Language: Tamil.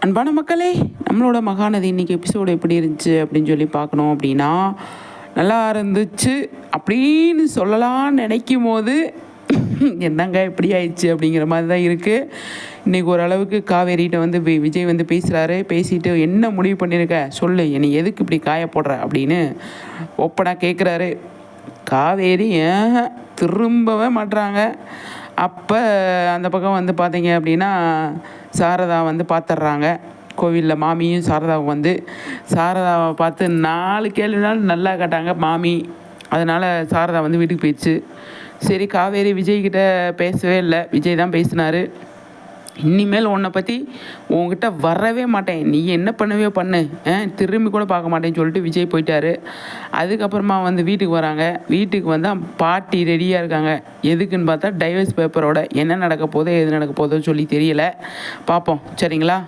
அன்பான மக்களே, நம்மளோட மகாநதி இன்றைக்கி எபிசோடு எப்படி இருந்துச்சு அப்படின்னு சொல்லி பார்க்கணும் அப்படின்னா, நல்லா இருந்துச்சு அப்படின்னு சொல்லலாம்னு நினைக்கும் போது என்னங்க இப்படி ஆயிடுச்சு அப்படிங்கிற மாதிரி தான் இருக்குது. இன்றைக்கி ஓரளவுக்கு காவேரிகிட்ட வந்து விஜய் வந்து பேசுகிறாரு. பேசிட்டு என்ன முடிவு பண்ணியிருக்க சொல்லு, என்னை எதுக்கு இப்படி காய போடுற அப்படின்னு ஓப்பனாக கேட்குறாரு. காவேரி திரும்பவே மாட்டுறாங்க. அப்போ அந்த பக்கம் வந்து பார்த்தீங்க அப்படின்னா சாரதா வந்து பார்த்துட்றாங்க. கோவிலில் மாமியும் சாரதாவை வந்து சாரதாவை பார்த்து 4 கேள்வினாலும் நல்லா கேட்டாங்க மாமி. அதனால் சாரதா வந்து வீட்டுக்கு போயிடுச்சு. சரி, காவேரி விஜய்கிட்ட பேசவே இல்லை, விஜய் தான் பேசினார். இனிமேல் உன்னை பற்றி உங்ககிட்ட வரவே மாட்டேன், நீ என்ன பண்ணவே பண்ணு, திரும்பி கூட பார்க்க மாட்டேன்னு சொல்லிட்டு விஜய் போயிட்டாரு. அதுக்கப்புறமா வந்து வீட்டுக்கு வராங்க. வீட்டுக்கு வந்தால் பாட்டி ரெடியாக இருக்காங்க. எதுக்குன்னு பார்த்தா டைவர்ஸ் பேப்பரோட என்ன நடக்க போதோ எது நடக்க போதோ சொல்லி தெரியலை. பார்ப்போம் சரிங்களா.